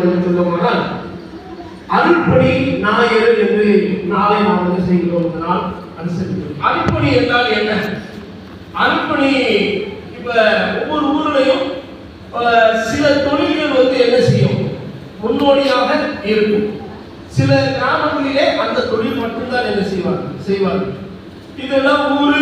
செய்கிறோம் என்று சொல்லுமானால் அருள்பணி ஞாயிறு என்று நாளை நாம் என்ன செய்கிறோம் என்றால் அனுசரிக்கிறோம். அருள்பணி என்றால் என்ன? அருள்பணி இப்ப ஒவ்வொரு ஊரிலையும் சில தொழில்கள் என்ன செய்யும், முன்னோடியாக இருக்கும். சில கிராமங்களிலே அந்த தொழில் மட்டும்தான் என்ன செய்வார்கள். இதெல்லாம் ஊரு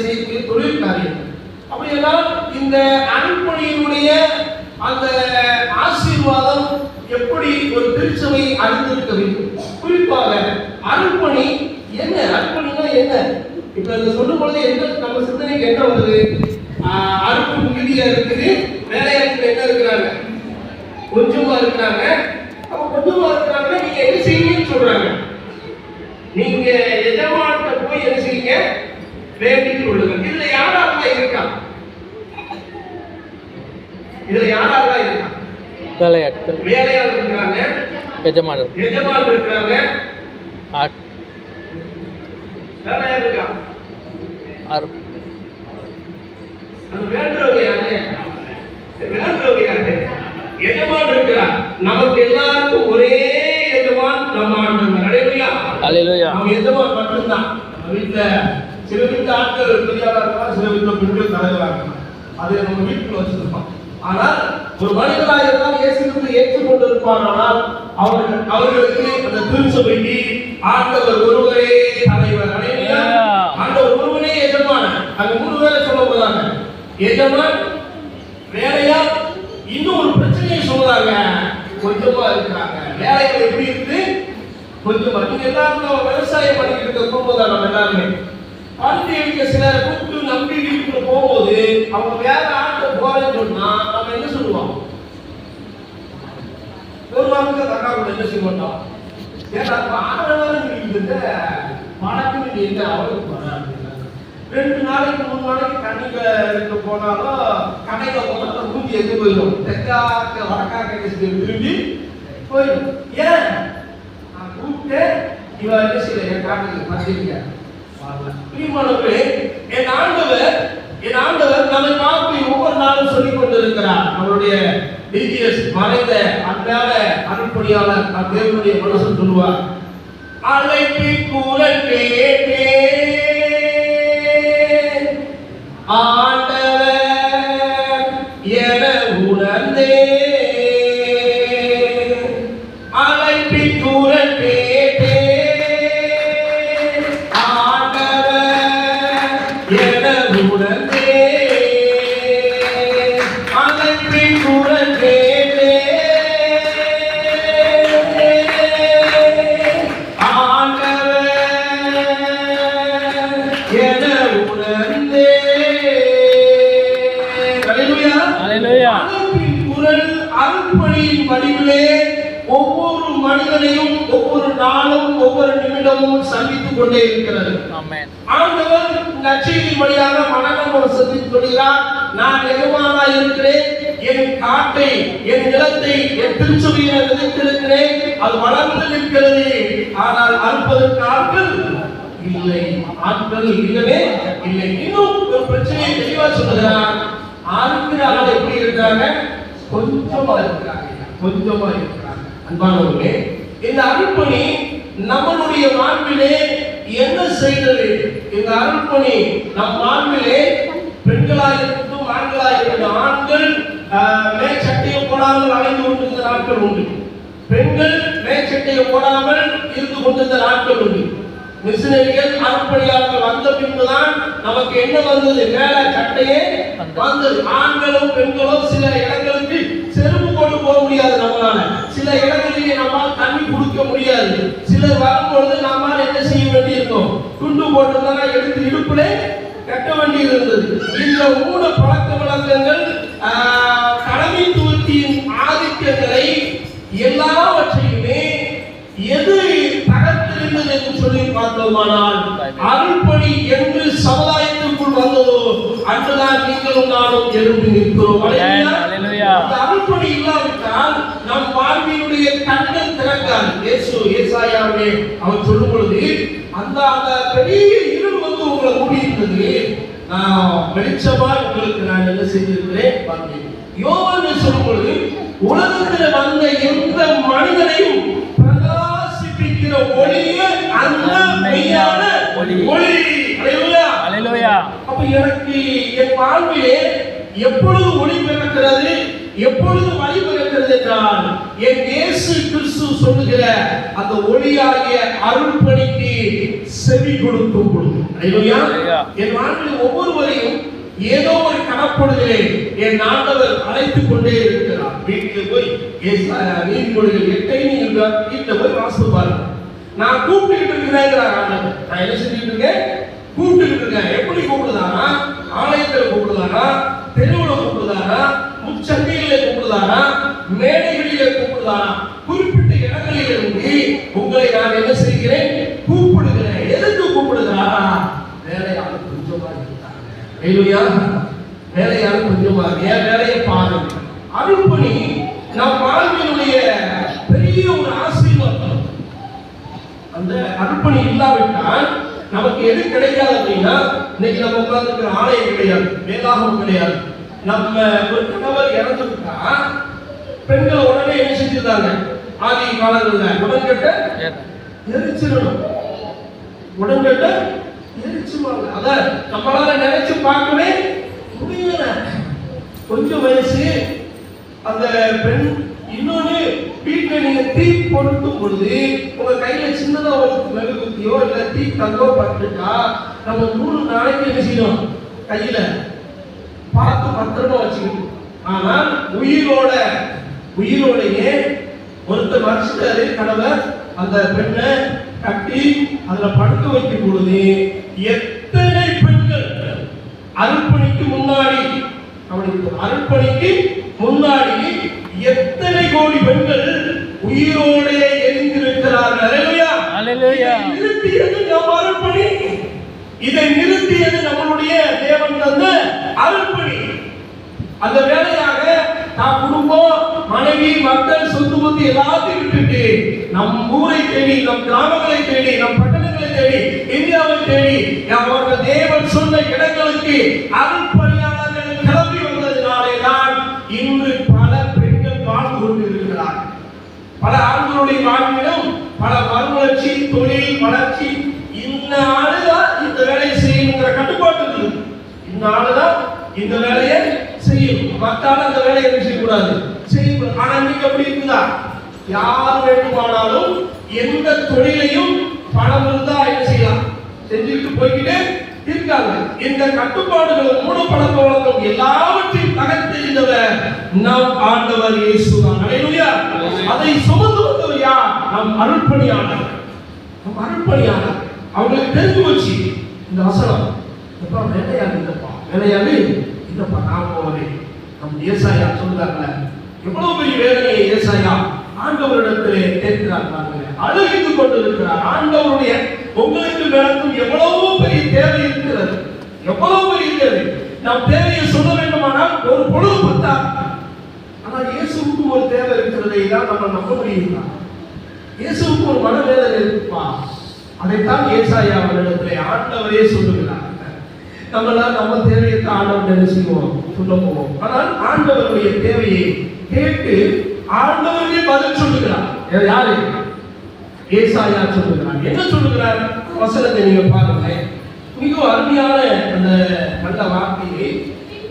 செய்ய தொழில் காரியம். அப்படியெல்லாம் இந்த அருள்பணியினுடைய அந்த ஆசீர்வாதம் எப்படி ஒரு திருச்சபை அறிந்திருக்க வேண்டும். குறிப்பாக அருள்பணி என்ன, அருள்பணினா என்ன? இப்ப இதை சொல்லும் பொழுது நம்ம சிந்தனைக்கு என்ன வருது? அருப்பு மிகுதியா இருக்குது, வேலையாட்கள் என்ன இருக்கிறாங்க, கொஞ்சமா இருக்கிறாங்க. அப்ப கொஞ்சமா இருக்கிறாங்க, நீங்க என்ன செய்வீங்கன்னு சொல்றாங்க. நீங்க எஜமான்கிட்ட போய் என்ன செய்யுங்க, வேண்டிக் கொள்ளுங்க. இதுல யாரெல்லாம் இருக்கா? இதுல யாரெல்லாம் இருக்கா? வேலையாட்கள் இருக்கிறாங்க, எஜமான் இருக்கிறாங்க, வேலையாள் இருக்கா. அது வேண்டவங்க யாரு? வேண்டவங்க யாரு? எஜமான் இருக்கிறார். நமக்கு எல்லாருக்கும் ஒரே எஜமான் நம்ம ஆண்டவர். அல்லேலூயா, அல்லேலூயா. நம்ம எஜமான் மட்டும்தான். நம்ம வீட்டுல சில வீட்டு ஆட்கள் பெரியாரா இருக்கலாம், சில வீட்டுல பெண்கள் தலைவராக இருக்கலாம். அது நம்ம வீட்டுக்குள்ள வச்சிருப்போம். ஆனால் ஒரு மனிதனாக இருந்தால் இயேசு கிறிஸ்து ஏற்றுக்கொண்டிருப்பானால் அவர்களுக்கு அந்த திருச்சபைக்கு ஆண்டவர் ஒருவரே தலைவர். அல்லேலூயா, ஆண்டவர் ஒருவரே எஜமான். அது மூணு பேரை சொல்ல போறாங்க. எஜமான், வேலையா, இன்னும் ஒரு பிரச்சனையை சொல்றாங்க, கொஞ்சமா இருக்கிறாங்க. வேலைகள் எப்படி இருக்கு? கொஞ்சமா. நீங்க எல்லாரும் விவசாயம் பண்ணிட்டு இருக்க போகும்போது நம்ம எல்லாருமே வாழ்க்கைக்கு சிலர் கூப்பிட்டு நம்பி வீட்டுக்குள்ள போகும்போது அவங்க வேற ஆட்ட போறேன்னு சொன்னா நம்ம என்ன சொல்லுவோம்? ஒரு வாரத்துக்கு தக்கா கூட என்ன செய்ய மாட்டோம். ஏன்னா ஆடவாரம் இருந்த பணக்கு நீங்க என்ன அவளுக்கு போறாங்க. 2 நாளைக்கு 3 நாளைக்கு கண்ணிக்கு போனாலும் கடையில போனாலும் மூஞ்சி எங்க போயிடும், தெற்காக்க வடக்காக்க திரும்பி போயிடும். ஏன்? நான் கூப்பிட்டு இவ என்ன செய்ய என் காட்டுக்கு பத்திரிக்க பிரியமானவர்களே, என் ஆண்டவர் நம்மை பார்த்து ஒவ்வொரு நாளும் சொல்லிக் கொண்டிருக்கிறார். நம்மளுடைய டிஜிஎஸ் மறைந்த அன்றாட அருள்பணியாளர் தேவனுடைய மனசு சொல்லுவார், அழைப்பி குரல் கேட்டே ஆண்டவர் என உணர்ந்தே, அழைப்பி குரல் கேட்டே என உணர்ந்தே, அழைப்பி குரல் கேட்டே ஆண்டவர் என உணர்ந்தே. அல்லேலூயா, அல்லேலூயா. அழைப்பின் குரல் அருள்பணியின் வடிவிலே ஒவ்வொரு மனிதனையும் ஒவ்வொரு நாளும் ஒவ்வொரு நிமிடமும் சந்தித்துக் கொண்டே இருக்கிறது. ஆண்டவர் நற்செய்தி வழியாக மனநலம் சந்தித்து சொல்கிறார், நான் எஜமானாய் இருக்கிறேன், என் காட்டை, என் நிலத்தை, என் திருச்சபையை விதைத்திருக்கிறேன், அது வளர்ந்து நிற்கிறது. ஆனால் அறுப்பதற்கு ஆட்கள் இல்லை, ஆட்கள் இல்லவே இல்லை. இன்னும் ஒரு பிரச்சனையை தெளிவா சொல்லுகிறார், ஆறுக்கிற ஆள் எப்படி இருக்காங்க? கொஞ்சமா இருக்கிறாங்க, கொஞ்சமா இருக்கிறாங்க. அன்பானவர்களே, இந்த அருள்பணி நம்மளுடைய வாழ்விலே என்ன செய்கிறது? இந்த அருள்பணி நம் வாழ்விலே பெண்களாக இருக்கட்டும், ஆண்களாக இருக்கட்டும், ஆண்கள் மேற்சட்டையை போடாமல் அலைந்து கொண்டிருந்த நாட்கள் உண்டு, பெண்கள் மேற்சட்டையை போடாமல் இருந்து கொண்டிருந்த நாட்கள் உண்டு. மிஷனரிகள் அருள்பணியாளர்கள் வந்த பின்புதான் நமக்கு என்ன வந்தது? மேல சட்டையே வந்தது. ஆண்களும் பெண்களும் சில இடங்களுக்கு செருப்பு கொண்டு போக முடியாது நம்மளால, சில இடங்களிலே நம்மால் தண்ணி குடிக்க முடியாது, சிலர் வரும்பொழுது நம்மால் என்ன செய்ய வேண்டியிருக்கும்? துண்டு போட்டுதான் எடுத்து இடுப்பிலே கட்ட வேண்டியது இருந்தது. இந்த மூட பழக்க வழக்கங்கள் தலைமைத்துவத்தின் ஆதிக்கங்களை எல்லாவற்றையுமே எது தகர்த்திருந்தது என்று சொல்லி பார்த்தோமானால், அருள்பணி என்று சமுதாயத்திற்குள் வந்ததோ அன்றுதான் நீங்களும் நானும் எழுந்து நிற்கிறோம். அருள்பணி இல்லாவிட்டால் நம் வாழ்வினுடைய கண்கள் திறக்காது. ஏசாயாவே அவர் சொல்லும் பொழுது அந்த பெரிய இருள் வந்து உங்களை மூடி இருந்தது, நான் வெளிச்சமா உங்களுக்கு நான் என்ன செய்திருக்கிறேன். யோவான் சொல்லும் பொழுது உலகத்தில் வந்த எனக்கு என் வாழ்விலே எப்பொழுது ஒளி பிறக்கிறது, எப்பொழுது வழி பிறக்கிறது என்றால் என் இயேசு கிறிஸ்து சொல்லுகிற அந்த ஒளியாகிய அருள்பணிக்கு செவி கொடுக்கும் பொழுது. அல்லேலூயா. என் வாழ்வில் ஒவ்வொருவரையும் ஏதோ ஒரு கணப்பொழுதிலே என் ஆண்டவர் அழைத்துக் கொண்டே இருக்கிறார். வீட்டில் போய் நீதிமொழிகள் 8 நீங்கள் வீட்டில் போய் வாசித்து பாருங்க. நான் கூப்பிட்டு இருக்கிறேங்கிறார் ஆண்டவர். நான் என்ன செஞ்சுட்டு இருக்கேன்? கூப்பிட்டு இருக்கேன். எப்படி கூப்பிடுதானா? ஆலயத்தில் கூப்பிடுதானா, தெருவில் கூப்பிடுதானா, முச்சந்தையிலே கூப்பிடுதானா, மேடைகளிலே கூப்பிடுதானா, குறிப்பிட்ட இடங்களில் இருந்து உங்களை நான் என்ன செய்கிறேன்? கூப்பிடுகிறேன். எதுக்கு கூப்பிடுகிறாரா? வேலையாளு கொஞ்சமா இருந்தாங்க. அல்லேலூயா. வேலையாளு கொஞ்சமா, என் வேலையை பாருங்க. அருள்பணி நம் வாழ்வினுடைய பெரிய ஒரு ஆசீர்வாதம். அந்த அர்ப்பணி இல்லாவிட்டால் நமக்கு எது கிடைக்காது அப்படின்னா, இன்னைக்கு நம்ம உட்கார்ந்துருக்கிற ஆலயம் கிடையாது, வேதாகமம் கிடையாது. நம்ம ஒரு கணவர் இறந்துட்டா பெண்கள் உடனே என்ன செஞ்சிருந்தாங்க? ஆதி காலங்களில் உடன்கட்ட எரிச்சிடணும், உடன்கட்ட எரிச்சுவாங்க. அத நம்மளால நினைச்சு பார்க்கவே முடியல. கொஞ்சம் வயசு அந்த பெண். இன்னொன்னு, வீட்டில் நீங்க தீ பொருத்தும் பொழுது உங்க கையில சின்னதா ஒரு மெழுகுத்தியோ இல்ல தீ தங்கோ பட்டுட்டா நம்ம 3 நாளைக்கு என்ன செய்யணும்? கையில பார்த்து பத்திரமா வச்சுக்கணும். ஆனால் உயிரோடையே ஒருத்தர் மறைச்சிட்டாரு கணவர், அந்த பெண்ணை கட்டி அதுல படுக்க வைக்கும் பொழுது எத்தனை பெண்கள் அர்ப்பணிக்கு முன்னாடி, அர்ப்பணிக்கு முன்னாடி எத்தனை கோடி பெண்கள் உயிரோடு எரிந்திருக்கிறார்கள். அல்லேலூயா. அல்லேலூயா. நிறுத்தியது நம் அர்ப்பணி. இதை நிறுத்தியது நம்மளுடைய தேவன் தந்த அர்ப்பணி. அந்த வேலையாக நாம் குடும்பம், மனைவி, மக்கள், சொத்து பத்தி எல்லாத்தையும் விட்டுட்டு நம் ஊரை தேடி, நம் கிராமங்களை தேடி, நம் பட்டணங்களை தேடி, இந்தியாவை தேடி அவர்கள் தேவன் சொன்ன இடங்களுக்கு அர்ப்பணியாளர்கள் கிளம்பி வந்ததினாலே தான் இன்று பல பெண்கள் வாழ்ந்து கொண்டிருக்கிறார். பல ஆண்களுடைய வாழ்விலும் பல மறுமலர்ச்சி, தொழில் வளர்ச்சி. இந்த ஆளுதான் இந்த வேலையை செய்யணுங்கிற கட்டுப்பாட்டு இருக்கு. இந்த ஆளுதான் இந்த வேலையை செய்யும், மத்தால அந்த வேலையை செய்யக்கூடாது, செய்யக்கூடாது. ஆனா நீங்க அப்படி இருக்குதா? யார் வேண்டுமானாலும் எந்த தொழிலையும் பணம் இருந்தா என்ன செய்யலாம், செஞ்சுட்டு போய்கிட்டே இருக்காங்க. இந்த கட்டுப்பாடுகள், மூட பழக்க வழக்கம் எல்லாவற்றையும் தகர்த்தெறிந்தவர் நம் ஆண்டவர் இயேசுதான். அல்லேலூயா. அதை சுமந்து வந்தவர் யார்? நம் அருள்பணியாளர். நம் அருள்பணியாளர். அவங்களுக்கு தெரிஞ்சு போச்சு இந்த வசனம். எப்பா வேலையாது இல்லப்பா, வேலையாது இல்லப்பா, நான் போகிறேன். நம் ஏசாயா சொல்றாங்க, எவ்வளவு பெரிய வேதனையை ஏசாயா ஆண்டவரிடத்திலே கேட்கிறார் பாருங்க. அழுகித்துக் கொண்டிருக்கிறார். ஆண்டவருடைய உங்களுக்கு நடக்கும் எவ்வளவு பெரிய தேவை இருக்கிறது, எவ்வளவு பெரிய தேவை. நாம் தேவையை சொல்ல வேண்டுமானால் ஒரு பொழுது பத்தா. ஆனால் இயேசுவுக்கு ஒரு தேவை இருக்கிறதை தான் நம்ம நம்ப முடியுங்களா? இயேசுவுக்கு ஒரு மனவேதனை இருக்குப்பா. அதைத்தான் ஏசாயா அவரிடத்திலே ஆண்டவரே சொல்லுகிறார். நம்ம தேவையை தான் ஆண்டவர் என்ன செய்வோம், சொல்ல போவோம். ஆனால் ஆண்டவருடைய தேவையை கேட்டு ஆண்டவரே பதில் சொல்லுகிறார். யாரு? ஏசாயா சொல்லுகிறார். என்ன சொல்லுகிறார்? வசனத்தை நீங்க பாருங்க. மிக அருமையான அந்த நல்ல வார்த்தையை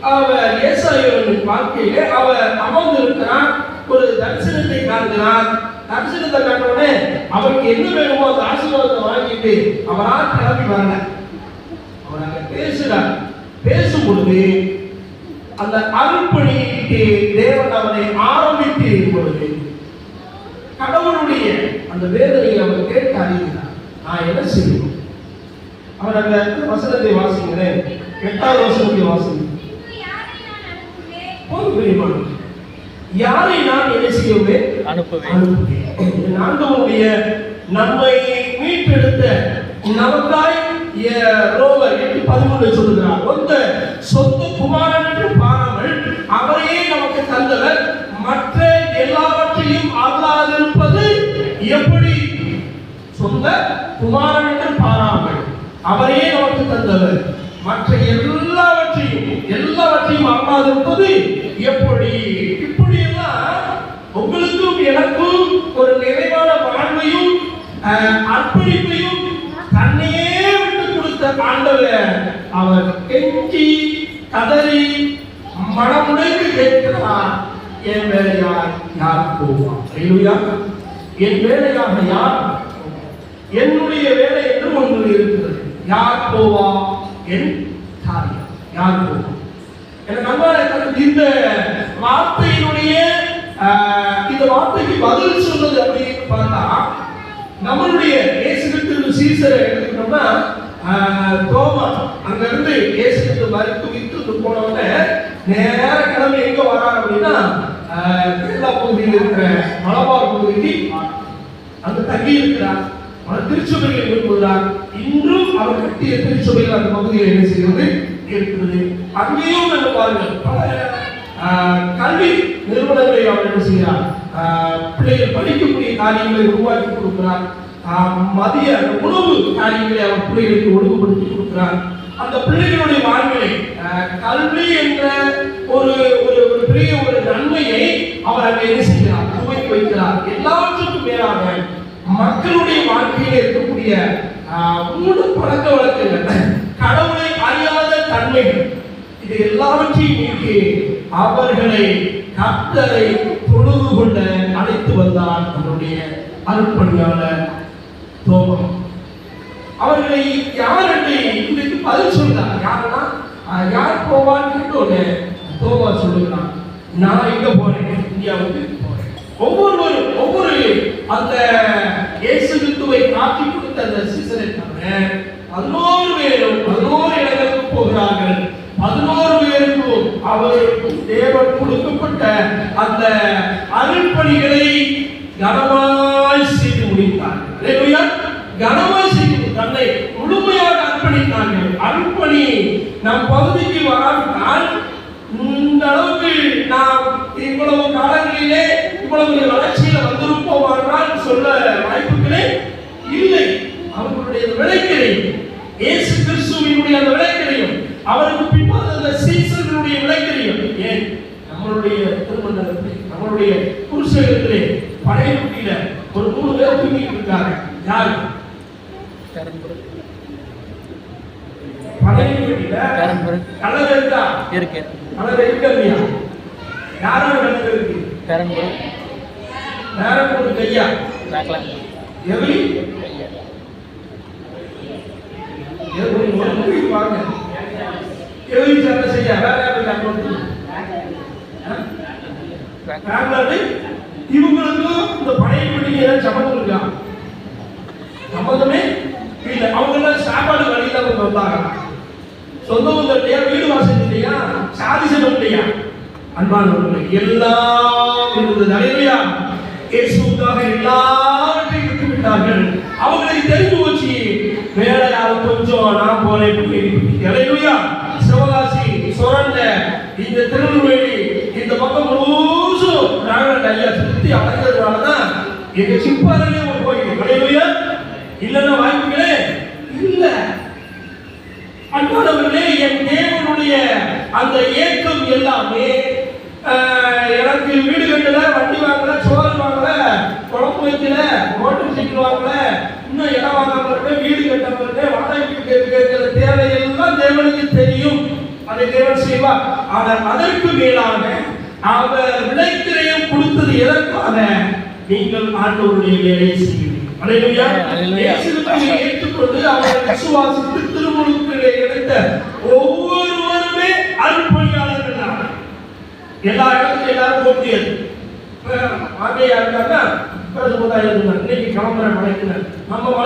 அவர் ஏசாயாவின் வாழ்க்கையிலே அவர் அமர்ந்திருக்கிறார். ஒரு தரிசனத்தை காண்கிறார். தரிசனத்தை கண்டவுடனே அவருக்கு என்ன வேணுமோ அந்த ஆசீர்வாதத்தை வாங்கிட்டு அவரா கிளம்பி வரல. அவர் அங்க பேசுறார். பேசும் பொழுது அந்த அருள்பணிக்கு தேவன் அவரை ஆரம்பித்து பொழுது கடவுளுடைய அந்த வேதனையை அவர் கேட்க அறிகிறார். நான் என்ன செய்யணும்? அவர் அந்த வசனத்தை வாசிக்கிறேன். 8வது வசனத்தை வாசிக்கிறேன். யாரை நான் என்ன செய்யவே அனுப்புவேன். ஆண்டவருடைய நம்மை மீட்டெடுத்த நமக்காய் ரோமர் 8:13 சொல்லுகிறார். சொந்த குமாரன் என்று பாராமல் அவரையே நமக்கு தந்தவர் மற்ற எல்லாவற்றையும் அல்லாதிருப்பது எப்படி? சொந்த குமாரன் என்று பாராமல் அவரையே நமக்கு தந்தவர் மற்ற எல்லாவற்றையும் அல்லாதிருப்பது எப்படி? இப்படி எல்லாம் உங்களுக்கும் எனக்கும் ஒரு நிறைவான வாழ்வையும் அர்ப்பணிப்பையும் தன்னையே விட்டு கொடுத்த ஆண்டவர் அவர் கெஞ்சி கதறி மனமுடைந்து கேட்கிறார், என் வேலையார் யார் போவார்? அல்லேலூயா. என் வேலையாக யார்? என்னுடைய வேலை என்று ஒன்று இருக்கிறது. யார் போவா? என் காரியம் யார் போவா? இந்த வார்த்தையினுடைய இந்த வார்த்தைக்கு பதில் சொன்னது அப்படின்னு பார்த்தா, நம்மளுடைய இயேசு கிறிஸ்து சீசரை எடுத்துக்கிட்டோம்னா, தோமா அங்க இருந்து இயேசு கிறிஸ்து மரித்து வித்து போனவங்க நேர கிளம்பி எங்க வராங்க அப்படின்னா, கேரளா பகுதியில் இருக்கிற மலபார் பகுதிக்கு அங்க தங்கி இருக்கிறார். திருச்சபையில் விரும்புகிறார். இன்றும் அவர் கட்டிய திருச்சபையில் அந்த பகுதியில் என்ன செய்கிறது இருக்கிறது. அங்கேயும் நம்ம பாருங்கள், பல கல்வி நிறுவனங்களை அவர் என்ன செய்கிறார், பிள்ளைகள் படிக்கக்கூடிய காரியங்களை உருவாக்கி கொடுக்கிறார். மதிய உணவு காரியங்களை அவர் பிள்ளைகளுக்கு ஒழுங்குபடுத்தி கொடுக்கிறார். அந்த பிள்ளைகளுடைய வாழ்விலை கல்வி என்ற ஒரு பெரிய ஒரு நன்மையை அவர் அங்கே என்ன செய்கிறார், துவக்கி வைக்கிறார். எல்லாவற்றுக்கும் மேலாக மக்களுடைய வாழ்க்கையில் இருக்கக்கூடிய மூட பழக்க வழக்கங்கள், கடவுளை அறியாத தன்மைகள், இது எல்லாவற்றையும் நீக்கி அவர்களை கர்த்தரை தொழுது கொள்ள அழைத்து வந்தார் நம்முடைய அருட்பணியாளர் தோமா. அவர்களை யார் என்று இன்றைக்கு பதில் சொல்றார். யாருன்னா, யார் போவான்னு கேட்டோன்னு தோமா சொல்லுகிறான், நான் எங்க போறேன், இந்தியாவுக்கு போறேன். ஒவ்வொருவரும் ஒவ்வொரு அந்த இயேசு கிறிஸ்துவை காட்டி கொடுத்த அந்த சீசனை தவிர 11 பேரும் 11 இடங்களுக்கு போகிறார்கள். 11 பேருக்கும் அவர்களுக்கு தேவன் கொடுக்கப்பட்ட அந்த அருள்பணிகளை கனமாய் செய்து முடித்தார்கள். அல்லேலூயா. கனமாய் செய்து தன்னை முழுமையாக அர்ப்பணித்தார்கள். அருள்பணி நம் பகுதிக்கு வராவிட்டால் இந்த அளவுக்கு நாம் இவ்வளவு காலங்களிலே இவ்வளவு வளர்ச்சியில வந்திருப்போம் என்றால் சொல்ல வாய்ப்புகளே இல்லை. அவர்களுடைய விளைக்கரையும் இயேசு கிறிஸ்துவினுடைய அந்த விளைக்கரையும் அவருக்கு பின்னால் அந்த சீசர்களுடைய விளைக்கரையும், ஏன் நம்மளுடைய திருமணத்திலே நம்மளுடைய குருசேகத்திலே படையப்பட்டியில ஒரு 3 பேர் தூங்கிட்டு இருக்காங்க. யாரு? படையப்பட்டியில கலர் இருக்கா? இருக்கு. கலர் இருக்கா இல்லையா? யாரோட கலர் இருக்கு? பெரம்பூர். பெரம்பூர் கையா? பார்க்கலாம். எவரி? எவரி வந்து பாருங்க. எவரி சட்ட செய்ய வேற யாரும் கலந்து. பெரம்பூர் இவங்களுக்கு இந்த படையப்பட்டிக்கு ஏதாவது சம்பந்தம் இருக்கா? சம்பந்தமே இல்லை. அவங்க எல்லாம் சாப்பாடு வழியில வந்தாங்க. சொந்த இல்லையா, வீடு வாசல் இல்லையா, சாதி சபம் இல்லையா? அன்பானவர்களே, எல்லாம் இருந்தது. அல்லேலூயா. இயேசுவுக்காக எல்லாவற்றையும் விட்டு விட்டார்கள். அவங்களுக்கு தெரிஞ்சு போச்சு, வேற யாரும் கொஞ்சம் நான் போறேன். அல்லேலூயா. சிவகாசி, சொரண்ட, இந்த திருநெல்வேலி, இந்த பக்கம் முழுசும் நாங்கள் ஐயா சுத்தி அடைஞ்சதுனாலதான் எங்க சிப்பாறையே ஒரு கோயில். அல்லேலூயா. இல்லைன்னா வாய்ப்புகளே இல்லை. அன்பானவர்களே, என் தேவனுடைய அந்த ஏக்கம் எல்லாமே எனக்கு வீடு கட்டல, வண்டி வாங்கல, சோறு வாங்கல, குழம்பு வைக்கல, மோட்டர் சைக்கிள் வாங்கல, இன்னும் இடம் வாங்காம இருக்க, வீடு கட்டாம இருக்க, வாடகை இருக்கிற தேவையெல்லாம் தேவனுக்கு தெரியும். அதை தேவன் செய்வார். ஆனால் அதற்கு மேலாக அவர் விளைத்திரையும் கொடுத்தது எதற்காக? நீங்கள் ஆண்டவருடைய வேலையை செய்வீர்கள். அல்லேலூயா. இயேசுவை ஏற்றுக்கொண்டு அவரை விசுவாசித்து திருமுழுக்கிலே கிடைத்த ஒவ்வொருவருமே அருள்பணியாளர்கள். எல்லா இடத்துலையும் எல்லாரும் போக முடியாது. ஆகையா இருக்காங்க இன்னைக்கு கிளம்புற மலைக்கு நம்ம